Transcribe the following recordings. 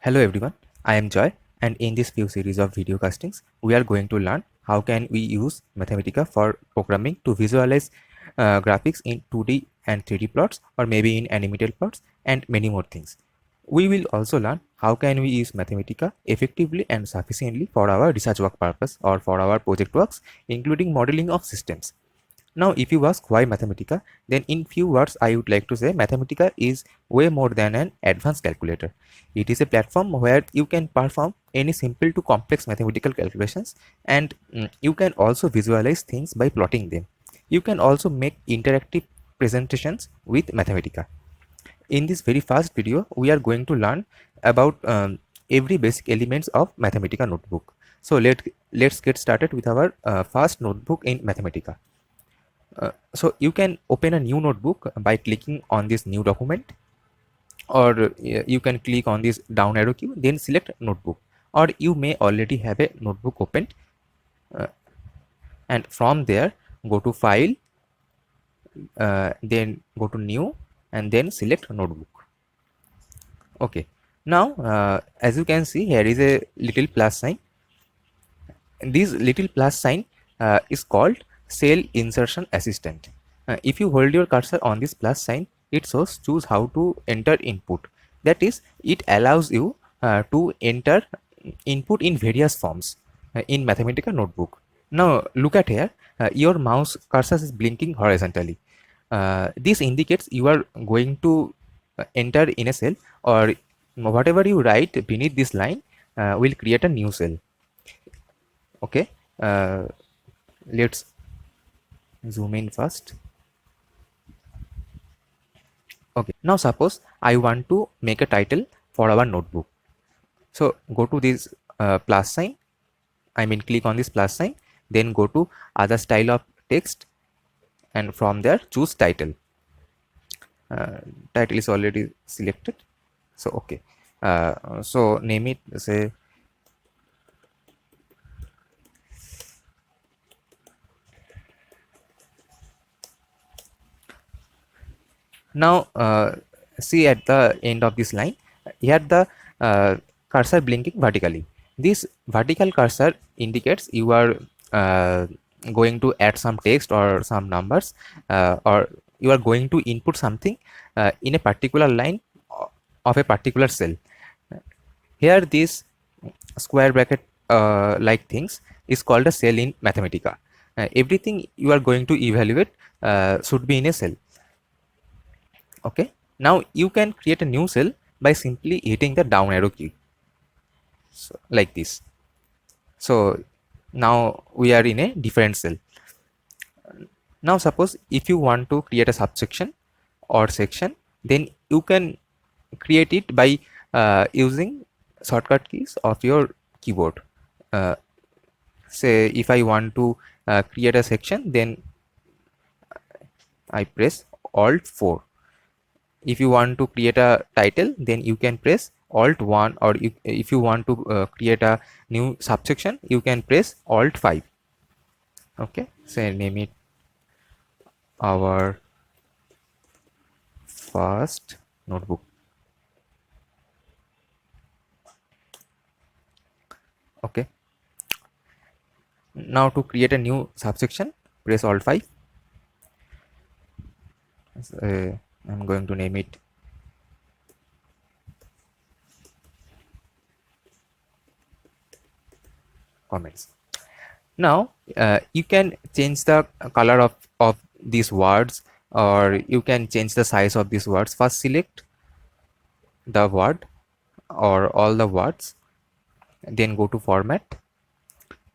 Hello everyone, I am Joy, and in this few series of video castings, we are going to learn how can we use Mathematica for programming to visualize graphics in 2D and 3D plots, or maybe in animated plots, and many more things. We will also learn how can we use Mathematica effectively and sufficiently for our research work purpose or for our project works, including modeling of systems. Now, if you ask why Mathematica, then in few words, I would like to say Mathematica is way more than an advanced calculator. It is a platform where you can perform any simple to complex mathematical calculations, and you can also visualize things by plotting them. You can also make interactive presentations with Mathematica. In this very first video, we are going to learn about every basic elements of Mathematica notebook. So let's get started with our first notebook in Mathematica. So you can open a new notebook by clicking on this new document, or you can click on this down arrow key, then select notebook, or you may already have a notebook opened, and from there go to file, then go to new, and then select notebook. Okay, now as you can see, here is a little plus sign. This little plus sign is called cell insertion assistant. If you hold your cursor on this plus sign, it shows choose how to enter input. That is, it allows you to enter input in various forms in Mathematica notebook. Now look at here, your mouse cursor is blinking horizontally. This indicates you are going to enter in a cell, or whatever you write beneath this line will create a new cell. Okay, let's zoom in first. Okay, now suppose I want to make a title for our notebook. So go to this plus sign, I mean click on this plus sign, then go to other style of text, and from there choose title. Title is already selected, so okay, so name it, say now. See at the end of this line, here the cursor blinking vertically. This vertical cursor indicates you are going to add some text or some numbers, or you are going to input something in a particular line of a particular cell. Here this square bracket like things is called a cell in Mathematica. Everything you are going to evaluate should be in a cell. Okay, now you can create a new cell by simply hitting the down arrow key, so, like this. So now we are in a different cell. Now suppose if you want to create a subsection or section, then you can create it by using shortcut keys of your keyboard. Say if I want to create a section, then I press Alt 4. If you want to create a title, then you can press Alt 1, or if you want to create a new subsection, you can press Alt 5. Okay, so name it our first notebook. Okay, now to create a new subsection, press Alt 5. I'm going to name it comments. Now you can change the color of these words, or you can change the size of these words. First select the word or all the words, then go to format,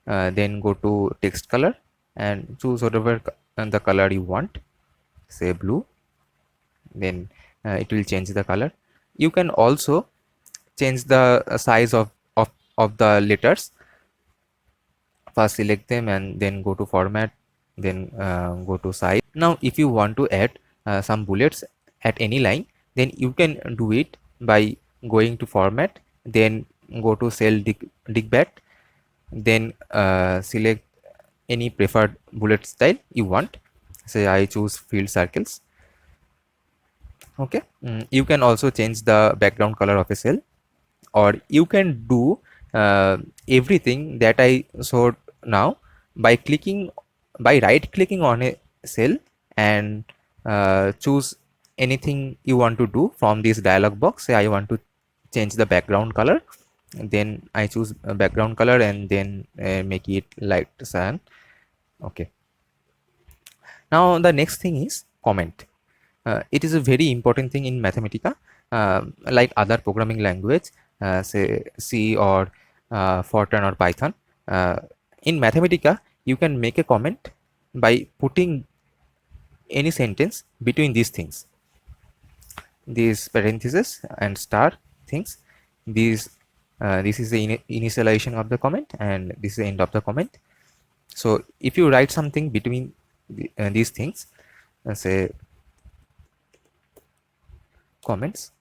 then go to text color and choose whatever the color you want, say blue, then it will change the color. You can also change the size of the letters. First select them and then go to format, then go to size. Now if you want to add some bullets at any line, then you can do it by going to format, then go to cell digbat, then select any preferred bullet style you want. Say I choose field circles. Okay, you can also change the background color of a cell, or you can do everything that I showed now by right clicking on a cell and choose anything you want to do from this dialog box. Say I want to change the background color, then I choose a background color and then make it light cyan. Okay, now the next thing is comment. It is a very important thing in Mathematica, like other programming language, say C or Fortran or Python. In Mathematica, you can make a comment by putting any sentence between these things, these parentheses and star things. These this is the initialization of the comment and this is the end of the comment. So if you write something between these things, say comments,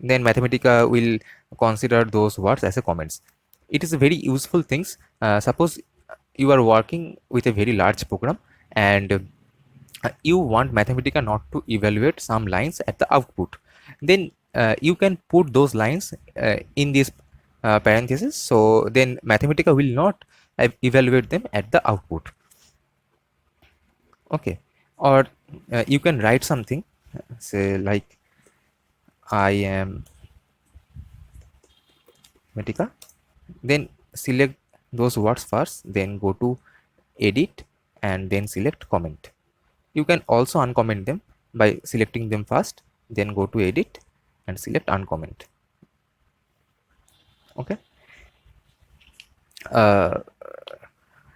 then Mathematica will consider those words as a comments. It is a very useful things. Suppose you are working with a very large program and you want Mathematica not to evaluate some lines at the output, then you can put those lines in these parentheses, so then Mathematica will not evaluate them at the output. Okay, or you can write something, say like I am Mathematica, then select those words first, then go to edit and then select comment. You can also uncomment them by selecting them first, then go to edit and select uncomment. Okay,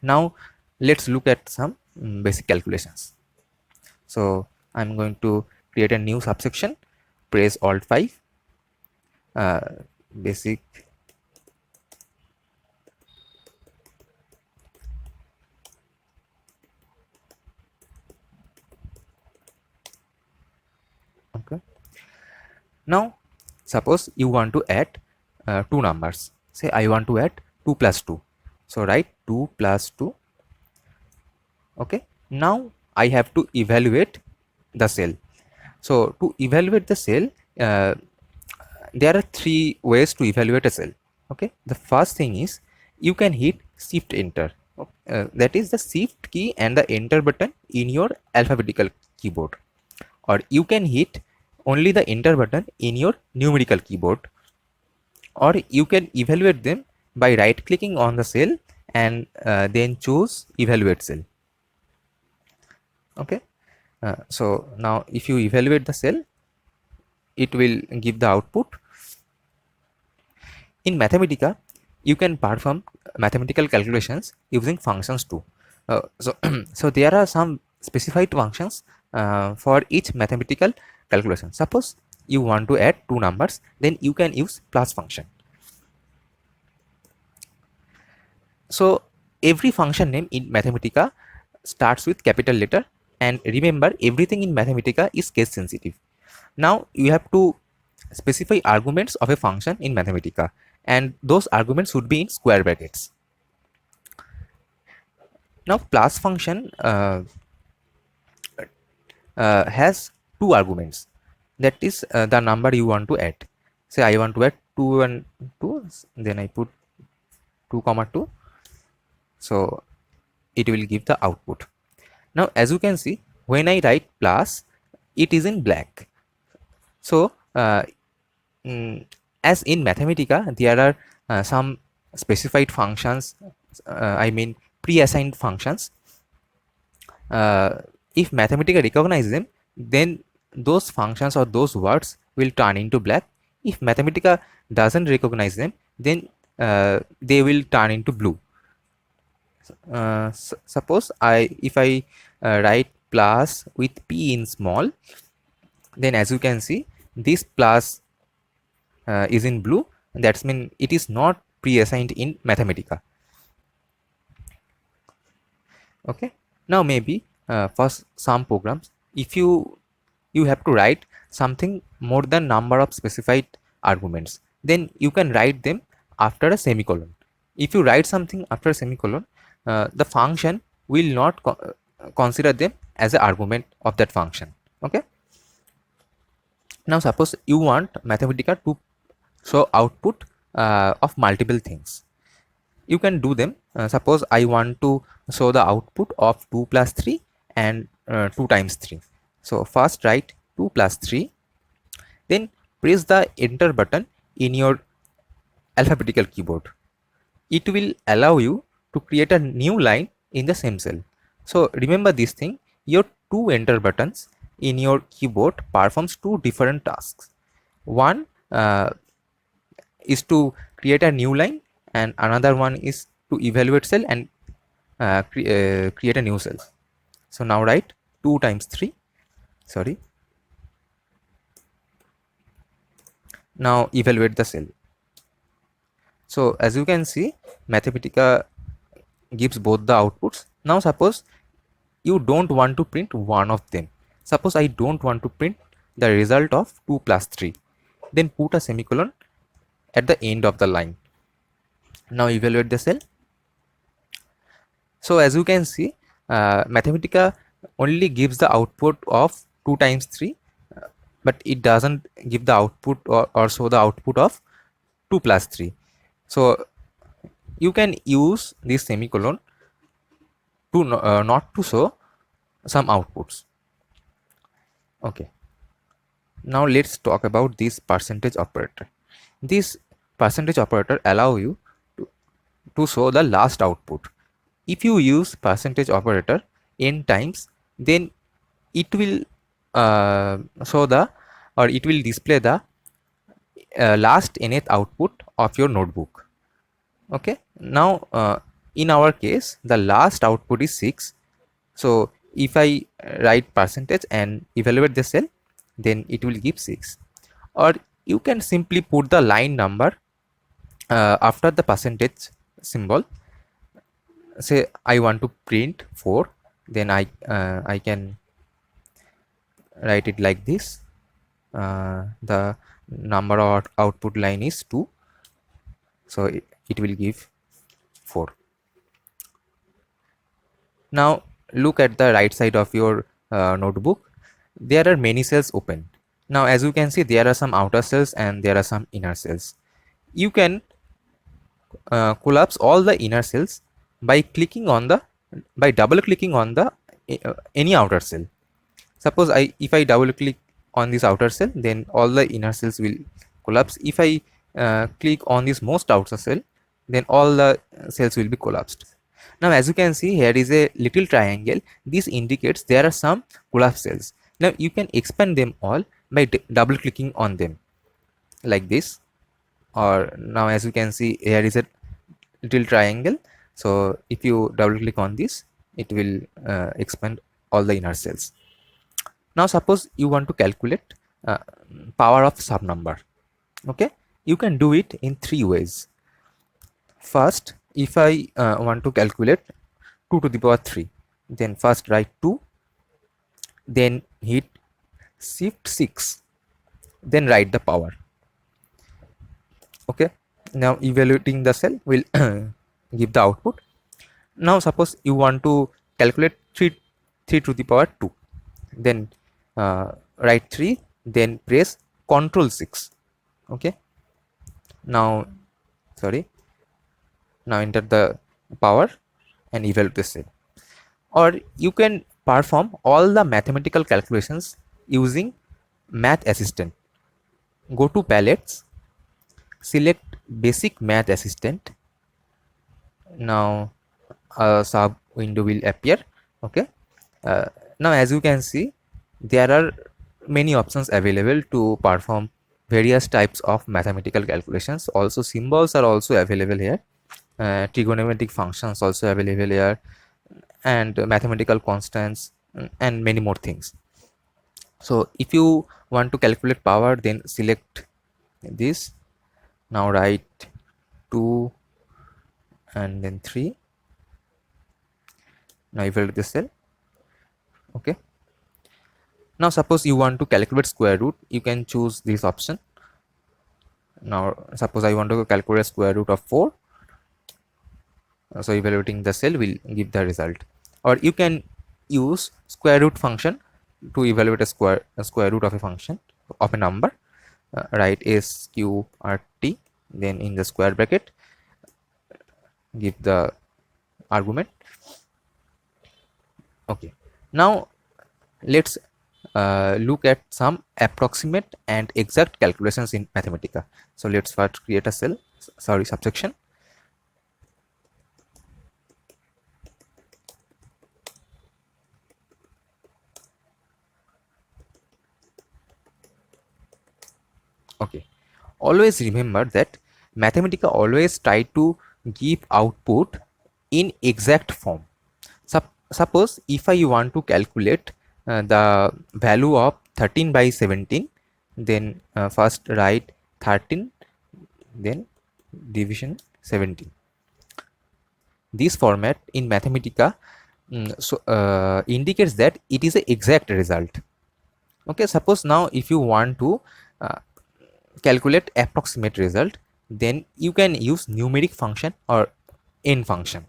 now let's look at some basic calculations. So I'm going to create a new subsection, press Alt 5, basic okay. Now suppose you want to add two numbers. Say I want to add 2 plus 2. So write 2 plus 2. Okay. Now I have to evaluate the cell. So to evaluate the cell, there are three ways to evaluate a cell. Okay. The first thing is you can hit Shift Enter. That is the Shift key and the Enter button in your alphabetical keyboard. Or you can hit only the Enter button in your numerical keyboard. Or you can evaluate them by right clicking on the cell and then choose Evaluate Cell. Okay. So now if you evaluate the cell, it will give the output. In Mathematica, you can perform mathematical calculations using functions too. So there are some specified functions for each mathematical calculation. Suppose you want to add two numbers, then you can use plus function. So every function name in Mathematica starts with capital letter, and remember everything in Mathematica is case sensitive. Now you have to specify arguments of a function in Mathematica, and those arguments would be in square brackets. Now plus function has two arguments, that is the number you want to add. Say I want to add 2 and 2, then I put 2 comma 2, so it will give the output. Now as you can see, when I write plus, it is in black. So as in Mathematica, there are some specified functions, I mean pre-assigned functions. If Mathematica recognize them, then those functions or those words will turn into black. If Mathematica doesn't recognize them, then they will turn into blue. Suppose if I write plus with p in small, then as you can see, this plus is in blue. That's mean it is not pre-assigned in Mathematica. Okay. Now maybe for some programs, if you have to write something more than number of specified arguments, then you can write them after a semicolon. If you write something after a semicolon, the function will not consider them as an argument of that function. Okay. Now suppose you want Mathematica to show output of multiple things. You can do them. Suppose I want to show the output of 2 plus 3 and 2 times 3. So first write 2 plus 3, then press the enter button in your alphabetical keyboard. It will allow you to create a new line in the same cell. So remember this thing, your two enter buttons in your keyboard performs two different tasks. One is to create a new line, and another one is to evaluate cell and create a new cell. So now write 2 times 3, sorry. Now evaluate the cell. So as you can see, Mathematica gives both the outputs. Now suppose you don't want to print one of them. Suppose I don't want to print the result of 2 plus 3. Then put a semicolon at the end of the line. Now evaluate the cell. So as you can see, Mathematica only gives the output of 2 times 3, but it doesn't give the output or show the output of 2 plus 3. So you can use this semicolon to not to show some outputs. Okay. Now let's talk about this percentage operator. This percentage operator allow you to show the last output. If you use percentage operator n times, then it will show the, or it will display the last nth output of your notebook. Okay. Now in our case, the last output is 6. So if I write percentage and evaluate the cell, then it will give 6. Or you can simply put the line number after the percentage symbol. Say I want to print 4, then I can write it like this. The number of output line is 2, so it will give 4. Now look at the right side of your notebook. There are many cells open. Now as you can see, there are some outer cells and there are some inner cells. You can collapse all the inner cells by double clicking on the any outer cell. Suppose if I double click on this outer cell, then all the inner cells will collapse. If I click on this most outer cell, then all the cells will be collapsed. Now as you can see, here is a little triangle. This indicates there are some collapsed cells. Now you can expand them all by double clicking on them like this. Or now as you can see, here is a little triangle. So if you double click on this, it will expand all the inner cells. Now suppose you want to calculate power of sub number. Okay, you can do it in 3 ways. First, if I want to calculate 2 to the power 3, then first write 2, then hit shift 6, then write the power. Okay, now evaluating the cell will give the output. Now suppose you want to calculate 3 to the power 2, then write 3, then press Ctrl 6. Okay, now enter the power and evaluate the cell. Or you can perform all the mathematical calculations using Math Assistant. Go to palettes, select basic Math Assistant. Now a sub window will appear. Okay, now as you can see, there are many options available to perform various types of mathematical calculations. Also symbols are also available here. Trigonometric functions also available here, and mathematical constants, and many more things. So if you want to calculate power, then select this. Now write 2 and then 3. Now evaluate the cell. Okay, now suppose you want to calculate square root, you can choose this option. Now suppose I want to calculate square root of 4, so evaluating the cell will give the result. Or you can use square root function to evaluate a square root of a function of a number. write sqrt, then in the square bracket give the argument. Okay, now let's look at some approximate and exact calculations in Mathematica. So let's first create a cell, sorry, subsection. Okay, always remember that Mathematica always try to give output in exact form. Suppose if I want to calculate the value of 13 by 17, then first write 13, then division 17. This format in Mathematica indicates that it is an exact result. Okay, suppose now if you want to uh, calculate approximate result, then you can use numeric function or n function.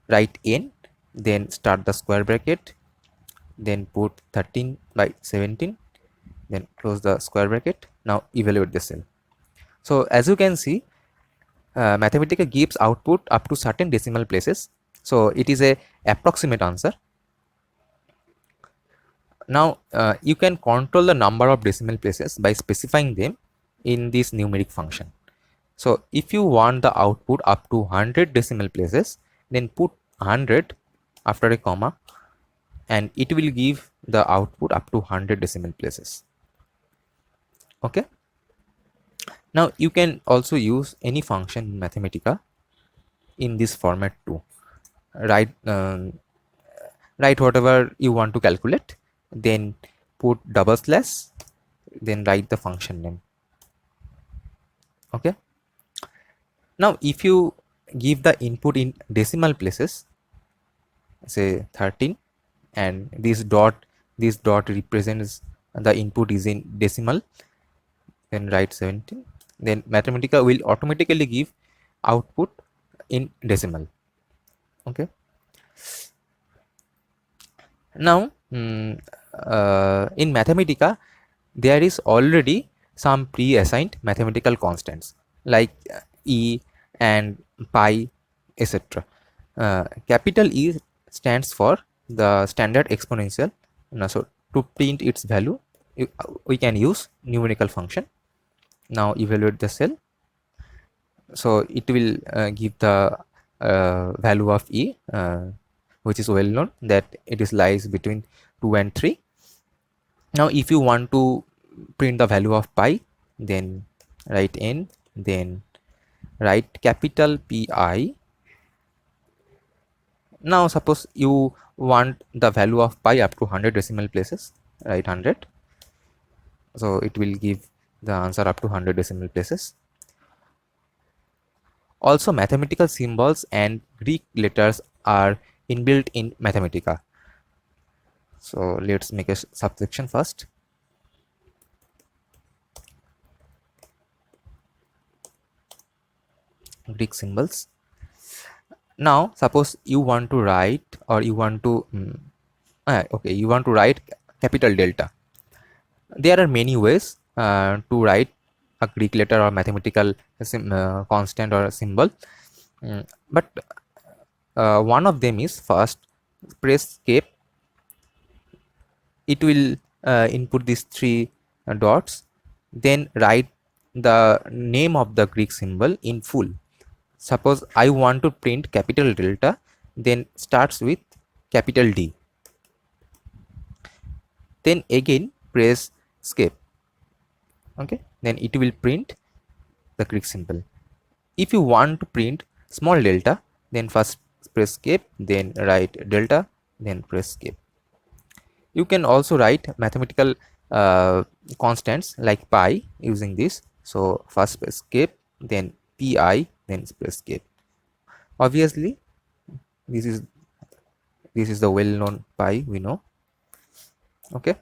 Write n, then start the square bracket, then put 13 by 17, then close the square bracket. Now evaluate the cell. So as you can see, Mathematica gives output up to certain decimal places, so it is a approximate answer. Now you can control the number of decimal places by specifying them in this numeric function. So if you want the output up to 100 decimal places, then put 100 after a comma, and it will give the output up to 100 decimal places. Okay, now you can also use any function in Mathematica in this format too. Write write whatever you want to calculate, then put double slash, then write the function name. Okay, now if you give the input in decimal places, say 13, and this dot represents the input is in decimal, then write 17, then Mathematica will automatically give output in decimal. Okay, now in Mathematica there is already some pre-assigned mathematical constants like e and pi, etc. Capital E stands for the standard exponential. Now, so to print its value, we can use numerical function. Now evaluate the cell. So it will give the value of E, which is well known that it is lies between 2 and 3. Now if you want to print the value of pi, then write n, then write capital Pi. Now suppose you want the value of pi up to 100 decimal places, write 100. So it will give the answer up to 100 decimal places. Also, mathematical symbols and Greek letters are inbuilt in Mathematica. So let's make a subsection first. Greek symbols. Now suppose you want to write, or you want to okay, you want to write capital delta. There are many ways to write a Greek letter or mathematical constant or symbol, but one of them is first press escape. It will input these three dots, then write the name of the Greek symbol in full. Suppose I want to print capital delta, then starts with capital D. Then again press escape. Okay, then it will print the Greek symbol. If you want to print small delta, then first press escape, then write delta, then press escape. You can also write mathematical constants like pi using this. So first press escape, then pi, then press escape. Obviously, this is the well-known pi we know. Okay.